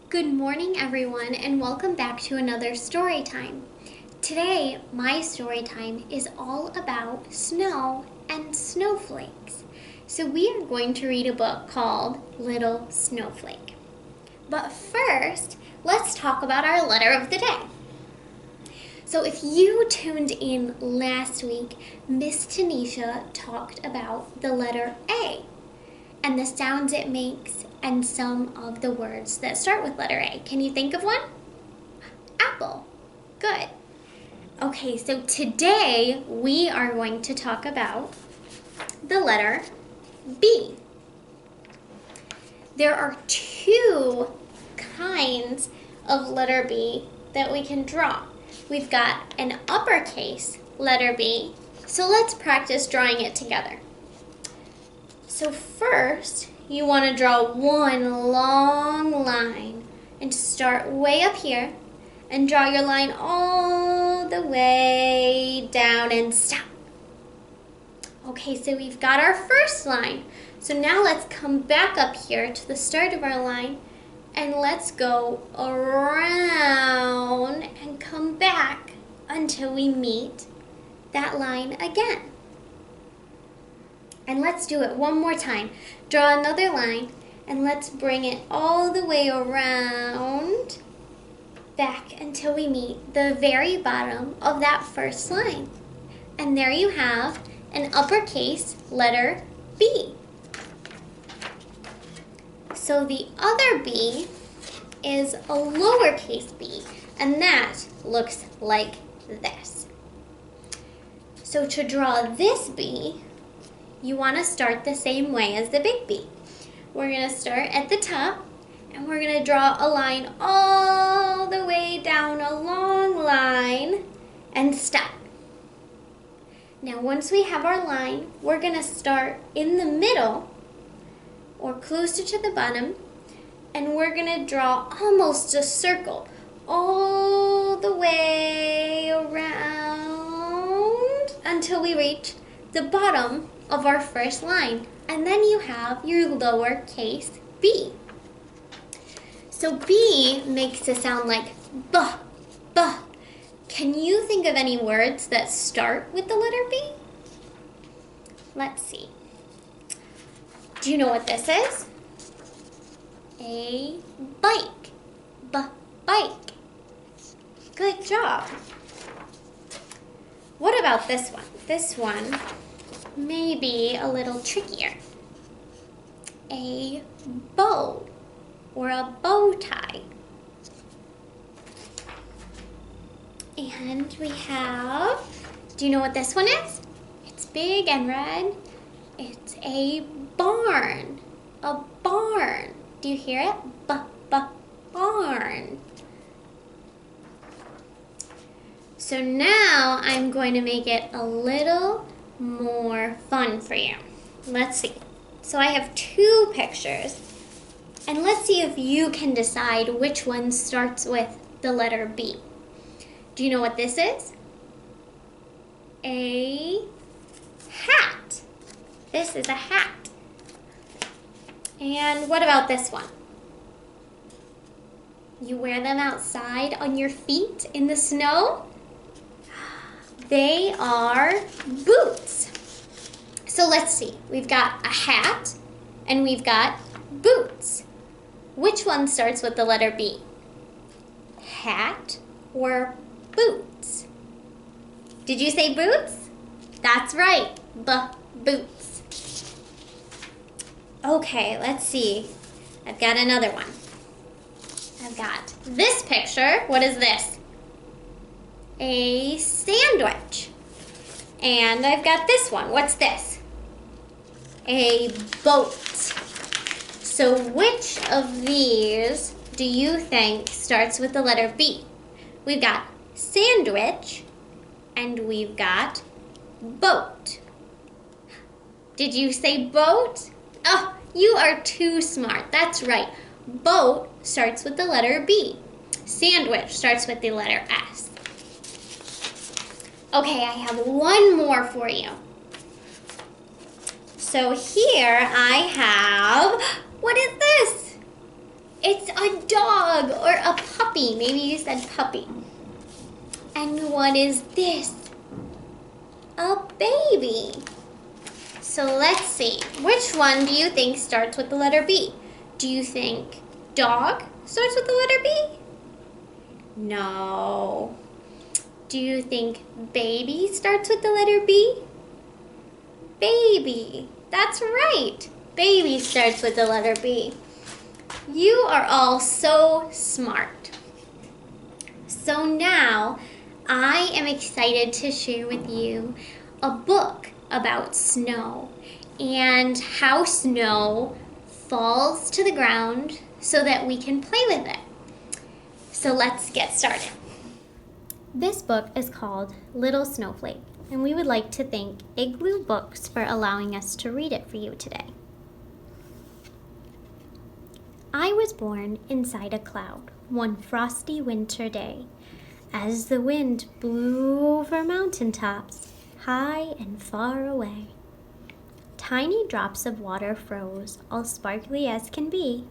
Good morning, everyone, and welcome back to another story time. Today, my story time is all about snow and snowflakes. So we are going to read a book called Little Snowflake. But first, let's talk about our letter of the day. So if you tuned in last week, Miss Tanisha talked about the letter A and the sounds it makes and some of the words that start with letter A. Can you think of one? Apple. Good. Okay, so today we are going to talk about the letter B. There are two kinds of letter B that we can draw. We've got an uppercase letter B, so let's practice drawing it together. So first, you want to draw one long line and start way up here and draw your line all the way down and stop. Okay, so we've got our first line. So now let's come back up here to the start of our line and let's go around and come back until we meet that line again. And let's do it one more time. Draw another line and let's bring it all the way around back until we meet the very bottom of that first line. And there you have an uppercase letter B. So the other B is a lowercase b, and that looks like this. So to draw this B, you want to start the same way as the big B. We're going to start at the top, and we're going to draw a line all the way down a long line and stop. Now once we have our line, we're going to start in the middle or closer to the bottom, and we're going to draw almost a circle all the way around until we reach the bottom of our first line, and then you have your lowercase b. So B makes a sound like b, b. Can you think of any words that start with the letter B? Let's see. Do you know what this is? A bike. B-bike. Good job. What about this one? This one may be a little trickier. A bow or a bow tie. And we have, do you know what this one is? It's big and red. It's a barn. A barn. Do you hear it? Barn. So now I'm going to make it a little more fun for you. Let's see. So I have two pictures, and let's see if you can decide which one starts with the letter B. Do you know what this is? A hat. This is a hat. And what about this one? You wear them outside on your feet in the snow? They are boots. So let's see. We've got a hat and we've got boots. Which one starts with the letter B? Hat or boots? Did you say boots? That's right. Boots. Okay, let's see. I've got another one. I've got this picture. What is this? A sandwich. And I've got this one. What's this? A boat. So which of these do you think starts with the letter B? We've got sandwich and we've got boat. Did you say boat? Oh, you are too smart. That's right. Boat starts with the letter B. Sandwich starts with the letter S. Okay, I have one more for you. So here I have, what is this? It's a dog. puppy. Maybe you said puppy. And what is this? A baby. So let's see. Which one do you think starts with the letter B? Do you think dog starts with the letter B? No. Do you think baby starts with the letter B? Baby. That's right. Baby starts with the letter B. You are all so smart. So now I am excited to share with you a book about snow and how snow falls to the ground so that we can play with it. So let's get started. This book is called Little Snowflake, and we would like to thank Igloo Books for allowing us to read it for you today. I was born inside a cloud one frosty winter day, as the wind blew over mountaintops, high and far away. Tiny drops of water froze, all sparkly as can be.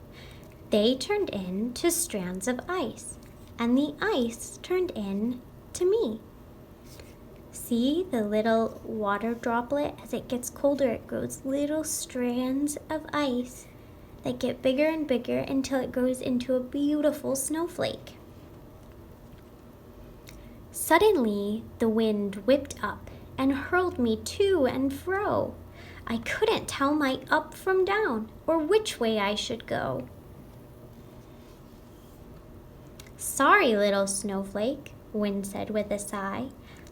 They turned into strands of ice, and the ice turned into me. See the little water droplet? As it gets colder, it grows little strands of ice that get bigger and bigger until it grows into a beautiful snowflake. Suddenly, the wind whipped up and hurled me to and fro. I couldn't tell my up from down or which way I should go. Sorry, little snowflake, Wind said with a sigh.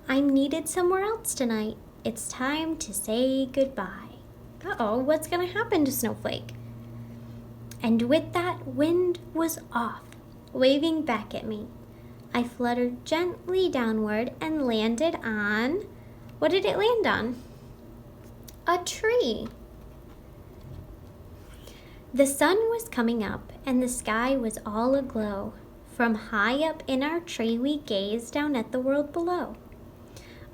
I'm needed somewhere else tonight. It's time to say goodbye. Uh-oh, what's gonna happen to Snowflake? And with that, Wind was off, waving back at me. I fluttered gently downward and landed on... What did it land on? A tree. The sun was coming up and the sky was all aglow. From high up in our tree we gazed down at the world below.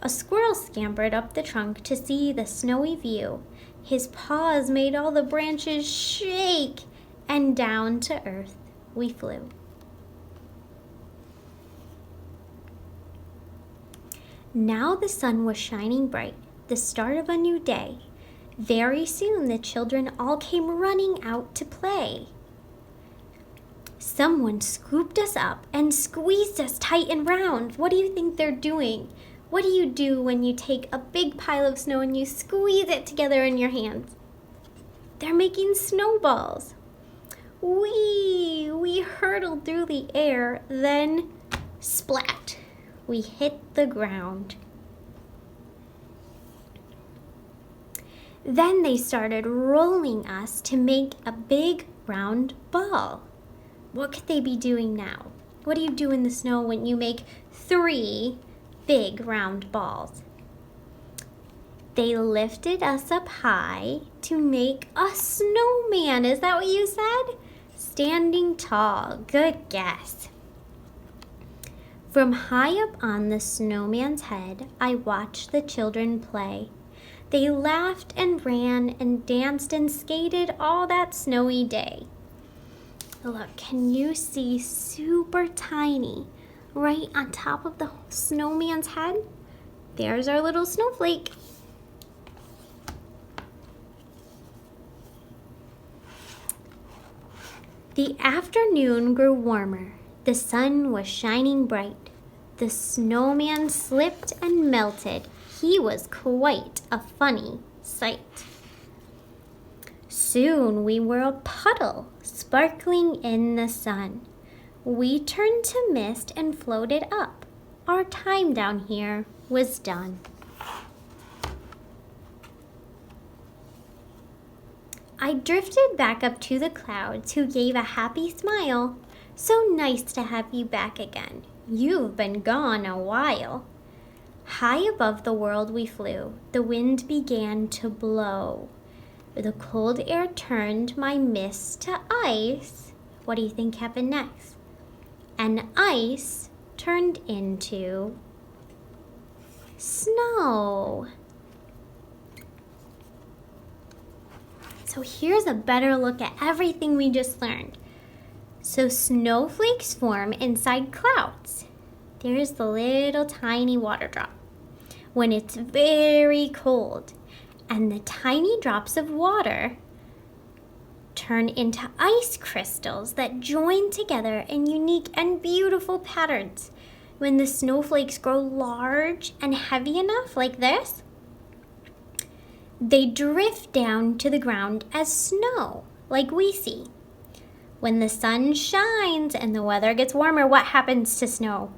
A squirrel scampered up the trunk to see the snowy view. His paws made all the branches shake, and down to earth we flew. Now the sun was shining bright, the start of a new day. Very soon the children all came running out to play. Someone scooped us up and squeezed us tight and round. What do you think they're doing? What do you do when you take a big pile of snow and you squeeze it together in your hands? They're making snowballs. We hurtled through the air, then splat, we hit the ground. Then they started rolling us to make a big round ball. What could they be doing now? What do you do in the snow when you make 3 big round balls? They lifted us up high to make a snowman. Is that what you said? Standing tall. Good guess. From high up on the snowman's head, I watched the children play. They laughed and ran and danced and skated all that snowy day. Look, can you see super tiny right on top of the snowman's head? There's our little snowflake. The afternoon grew warmer. The sun was shining bright. The snowman slipped and melted. He was quite a funny sight. Soon we were a puddle, sparkling in the sun. We turned to mist and floated up. Our time down here was done. I drifted back up to the clouds, who gave a happy smile. So nice to have you back again. You've been gone a while. High above the world we flew. The wind began to blow. The cold air turned my mist to ice. What do you think happened next? And ice turned into snow. So here's a better look at everything we just learned. So snowflakes form inside clouds. There's the little tiny water drop when it's very cold, and the tiny drops of water turn into ice crystals that join together in unique and beautiful patterns. When the snowflakes grow large and heavy enough like this, they drift down to the ground as snow, like we see. When the sun shines and the weather gets warmer, what happens to snow?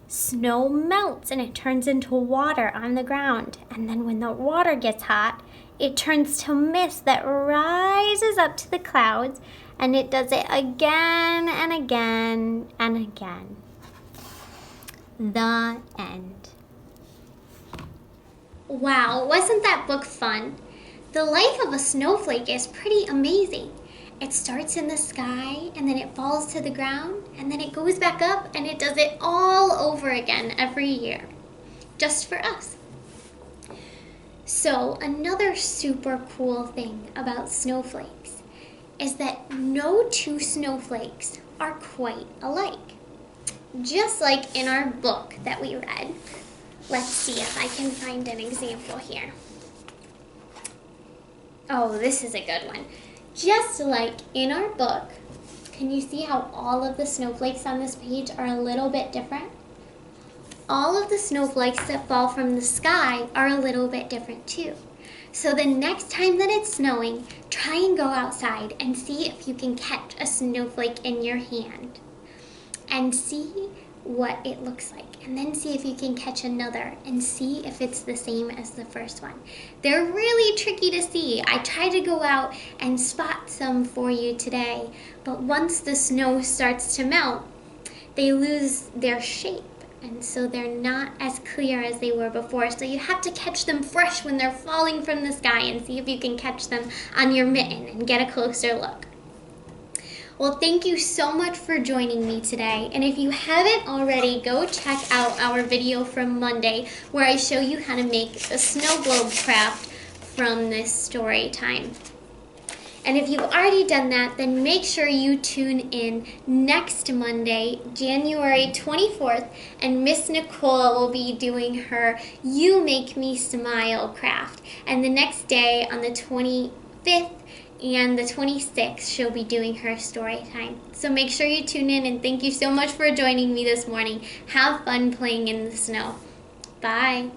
Snow melts and it turns into water on the ground. And then when the water gets hot, it turns to mist that rises up to the clouds, and it does it again and again and again. The end. Wow, wasn't that book fun? The life of a snowflake is pretty amazing. It starts in the sky, and then it falls to the ground, and then it goes back up, and it does it all over again every year, just for us. So another super cool thing about snowflakes is that no two snowflakes are quite alike. Just like in our book that we read. Let's see if I can find an example here. Oh, this is a good one. Just like in our book, can you see how all of the snowflakes on this page are a little bit different? All of the snowflakes that fall from the sky are a little bit different too. So the next time that it's snowing, try and go outside and see if you can catch a snowflake in your hand. And see what it looks like. And then see if you can catch another and see if it's the same as the first one. They're really tricky to see. I tried to go out and spot some for you today, but once the snow starts to melt, they lose their shape. And so they're not as clear as they were before. So you have to catch them fresh when they're falling from the sky and see if you can catch them on your mitten and get a closer look. Well, thank you so much for joining me today. And if you haven't already, go check out our video from Monday where I show you how to make a snow globe craft from this story time. And if you've already done that, then make sure you tune in next Monday, January 24th, and Miss Nicole will be doing her You Make Me Smile craft. And the next day, on the 25th and the 26th, she'll be doing her story time. So make sure you tune in, and thank you so much for joining me this morning. Have fun playing in the snow. Bye.